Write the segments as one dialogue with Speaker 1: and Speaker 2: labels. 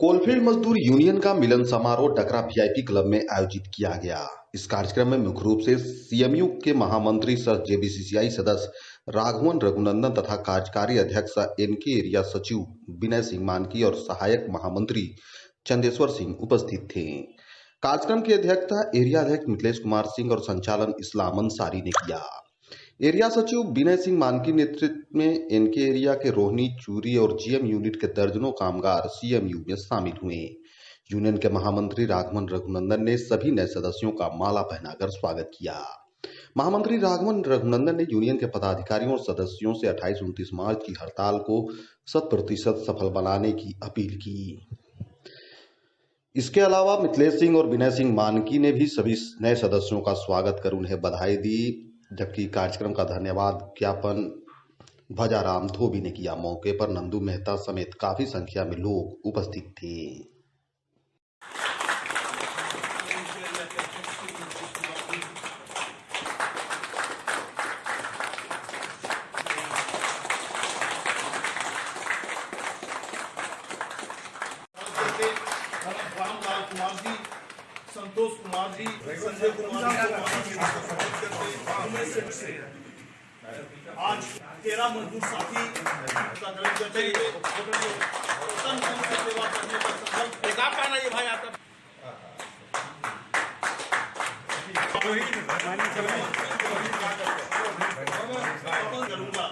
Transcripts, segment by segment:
Speaker 1: Coalfield मजदूर union का मिलन समारोह डकरा वीआईपी क्लब में आयोजित किया गया। इस कार्यक्रम में मुख्य रूप से सीएमयू के महामंत्री सह जेबीसीसीआई सदस्य राघवन रघुनंदन तथा कार्यकारी अध्यक्ष एनके एरिया सचिव विनय सिंह मानकी और सहायक महामंत्री चंदेश्वर सिंह उपस्थित थे। कार्यक्रम की अध्यक्षता एरिया अध्यक्ष मिथिलेश कुमार सिंह और संचालन इस्लाम अंसारी ने किया। एरिया सचिव विनय सिंह मानकी नेतृत्व में एनके एरिया के रोहिणी, चूरी और जीएम यूनिट के दर्जनों कामगार सीएमयू में शामिल हुए। यूनियन के महामंत्री राघवन रघुनंदन ने सभी नए सदस्यों का माला पहनाकर स्वागत किया। महामंत्री राघवन रघुनंदन ने यूनियन के पदाधिकारियों और सदस्यों से 28-29 मार्च की हड़ताल को 100% सफल बनाने की अपील की। इसके अलावा मिथिलेश सिंह और विनय सिंह मानकी ने भी सभी नए सदस्यों का स्वागत कर उन्हें बधाई दी, जबकि कार्यक्रम का धन्यवाद ज्ञापन भजाराम धोबी ने किया। मौके पर नंदू मेहता समेत काफी संख्या में लोग उपस्थित थे।
Speaker 2: संतोष कुमार जी, संजय कुमार जी, आज 13 मजदूर साथी सेवा करने का संकल्प पहना ये भाई आता करूंगा।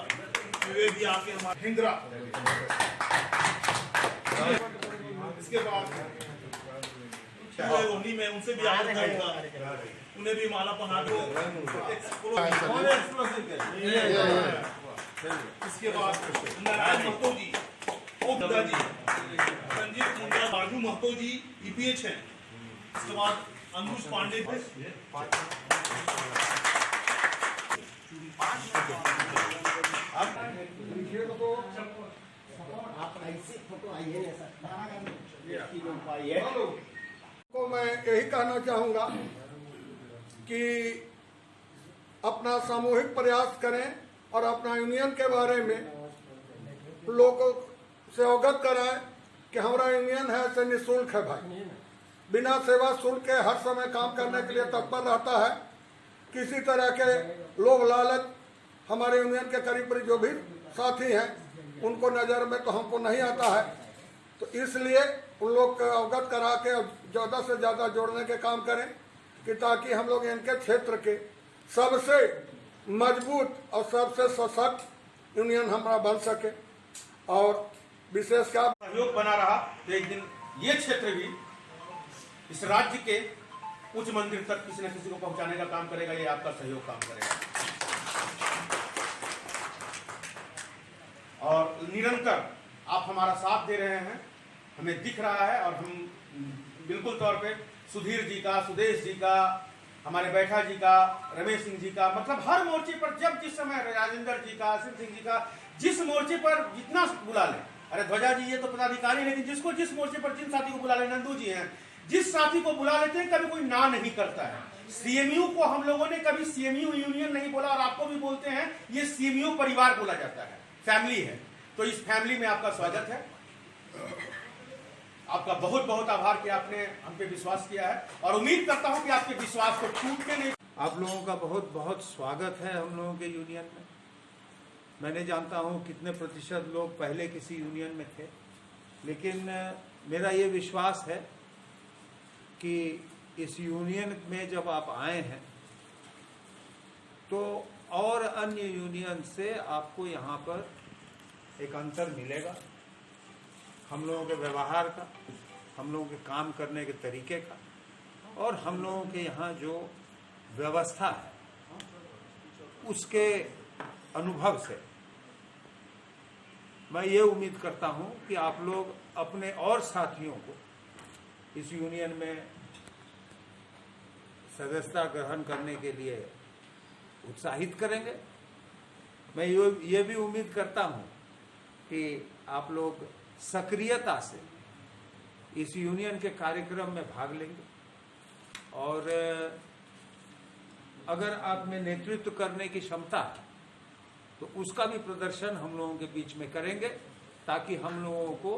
Speaker 2: वे भी आके हमारे हिंद्रा, इसके बाद रोहिणी में उनसे भी आगे करूंगा, उन्हें भी माला पहना दो। इसके बाद नारायण महतो जी, ओपदा जी, संजीव मुंडा, बाजू महतो जी ईपीएच हैं। इसके बाद अंकुश पांडे,
Speaker 3: को मैं यही कहना चाहूँगा कि अपना सामूहिक प्रयास करें और अपना यूनियन के बारे में लोगों से अवगत कराएं कि हमारा यूनियन है से निःशुल्क है भाई, बिना सेवा शुल्क के हर समय काम करने के लिए तत्पर रहता है। किसी तरह के लोभ लालच हमारे यूनियन के करीब जो भी साथी हैं उनको नज़र में तो हमको नहीं आता है, तो इसलिए उन लोग को अवगत करा के ज़्यादा से ज़्यादा जोड़ने के काम करें कि ताकि हम लोग इनके क्षेत्र के सबसे मजबूत और सबसे सशक्त यूनियन हमारा बन सके। और विशेष क्या
Speaker 2: सहयोग बना रहा तो एक दिन ये क्षेत्र भी इस राज्य के उच्च मंदिर तक किसी न किसी को पहुंचाने का काम करेगा। ये आपका सहयोग काम करेगा और निरंतर आप हमारा साथ दे रहे हैं, हमें दिख रहा है। और हम बिल्कुल तौर पे सुधीर जी का, सुदेश जी का, हमारे बैठा जी का, रमेश सिंह जी का, मतलब हर मोर्चे पर जब जिस समय राजेंद्र जी का, शिव सिंह जी का, जिस मोर्चे पर जितना बुला ले, अरे ध्वजा जी ये तो पदाधिकारी, लेकिन जिसको जिस मोर्चे पर जिन साथी को बुला ले, नंदू जी हैं, जिस साथी को बुला लेते हैं कभी कोई ना नहीं करता है। सीएमयू को हम लोगों ने कभी सीएमयू यूनियन नहीं बोला और आपको भी बोलते हैं, ये सीएमयू परिवार बोला जाता है, फैमिली है। तो इस फैमिली में आपका स्वागत है। आपका बहुत बहुत आभार कि आपने हम पे विश्वास किया है और उम्मीद करता हूं कि आपके विश्वास को टूट के नहीं।
Speaker 4: आप लोगों का बहुत बहुत स्वागत है हम लोगों के यूनियन में। मैं नहीं जानता हूं कितने प्रतिशत लोग पहले किसी यूनियन में थे, लेकिन मेरा ये विश्वास है कि इस यूनियन में जब आप आए हैं तो और अन्य यूनियन से आपको यहाँ पर एक अंतर मिलेगा, हम लोगों के व्यवहार का, हम लोगों के काम करने के तरीके का और हम लोगों के यहाँ जो व्यवस्था है उसके अनुभव से मैं ये उम्मीद करता हूँ कि आप लोग अपने और साथियों को इस यूनियन में सदस्यता ग्रहण करने के लिए उत्साहित करेंगे। मैं ये भी उम्मीद करता हूँ कि आप लोग सक्रियता से इस यूनियन के कार्यक्रम में भाग लेंगे और अगर आप में नेतृत्व करने की क्षमता है तो उसका भी प्रदर्शन हम लोगों के बीच में करेंगे, ताकि हम लोगों को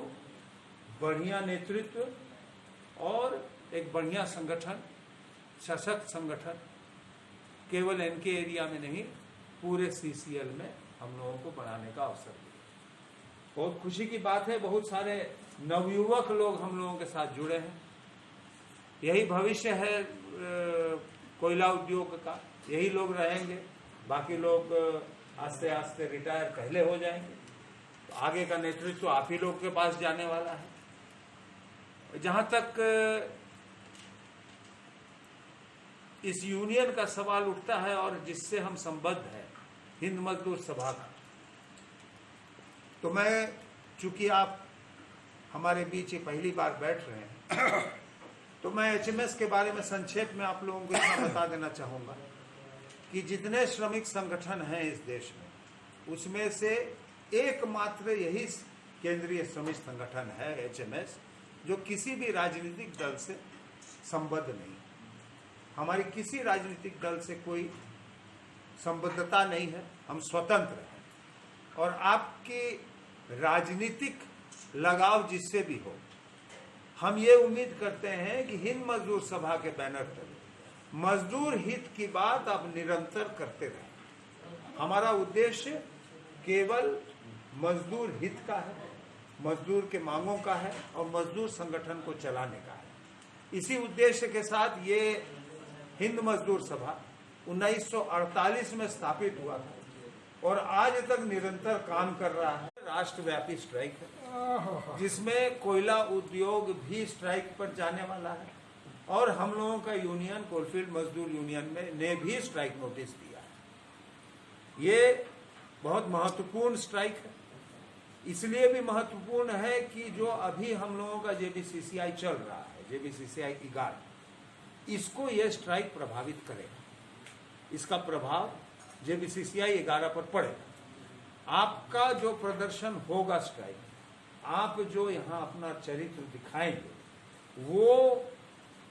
Speaker 4: बढ़िया नेतृत्व और एक बढ़िया संगठन, सशक्त संगठन केवल एनके एरिया में नहीं पूरे सीसीएल में हम लोगों को बनाने का अवसर दिया। बहुत खुशी की बात है, बहुत सारे नवयुवक लोग हम लोगों के साथ जुड़े हैं। यही भविष्य है कोयला उद्योग का, यही लोग रहेंगे, बाकी लोग आस्ते आस्ते रिटायर पहले हो जाएंगे। तो आगे का नेतृत्व तो आप ही लोग के पास जाने वाला है। जहां तक इस यूनियन का सवाल उठता है और जिससे हम संबद्ध हैं, हिंद मजदूर सभा का, तो मैं, चूंकि आप हमारे बीच ये पहली बार बैठ रहे हैं, तो मैं एचएमएस के बारे में संक्षेप में आप लोगों को इतना बता देना चाहूँगा कि जितने श्रमिक संगठन हैं इस देश में, उसमें से एकमात्र यही केंद्रीय श्रमिक संगठन है एचएमएस, जो किसी भी राजनीतिक दल से संबद्ध नहीं। हमारी किसी राजनीतिक दल से कोई संबद्धता नहीं है, हम स्वतंत्र हैं। और आपकी राजनीतिक लगाव जिससे भी हो, हम ये उम्मीद करते हैं कि हिंद मजदूर सभा के बैनर तले मजदूर हित की बात आप निरंतर करते रहें। हमारा उद्देश्य केवल मजदूर हित का है, मजदूर के मांगों का है और मजदूर संगठन को चलाने का है। इसी उद्देश्य के साथ ये हिंद मजदूर सभा 1948 में स्थापित हुआ था और आज तक निरंतर काम कर रहा है। राष्ट्रव्यापी स्ट्राइक है जिसमें कोयला उद्योग भी स्ट्राइक पर जाने वाला है और हम लोगों का यूनियन कोलफील्ड मजदूर यूनियन ने भी स्ट्राइक नोटिस दिया है। ये बहुत महत्वपूर्ण स्ट्राइक है, इसलिए भी महत्वपूर्ण है कि जो अभी हम लोगों का जेबीसीसीआई चल रहा है, जेबीसीसीआई इगार, इसको ये स्ट्राइक प्रभावित करेगा। इसका प्रभाव जेबीसीसीआई 11 पर पड़ेगा। आपका जो प्रदर्शन होगा स्ट्राइक, आप जो यहाँ अपना चरित्र दिखाएंगे, वो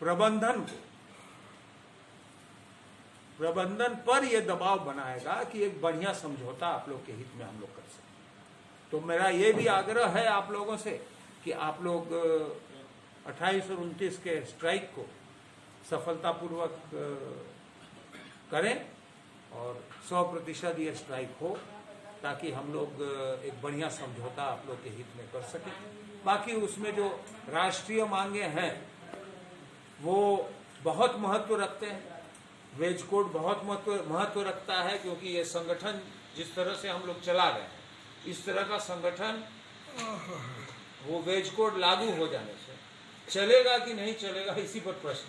Speaker 4: प्रबंधन पर यह दबाव बनाएगा कि एक बढ़िया समझौता आप लोग के हित में हम लोग कर सकें। तो मेरा ये भी आग्रह है आप लोगों से कि आप लोग 28 और 29 के स्ट्राइक को सफलतापूर्वक करें और 100% ये स्ट्राइक हो, ताकि हम लोग एक बढ़िया समझौता आप लोग के हित में कर सकें। बाकी उसमें जो राष्ट्रीय मांगे हैं वो बहुत महत्व रखते हैं। वेज कोड बहुत महत्व रखता है, क्योंकि ये संगठन जिस तरह से हम लोग चला रहे हैं, इस तरह का संगठन वो वेज कोड लागू हो जाने से चलेगा कि नहीं चलेगा, इसी पर प्रश्न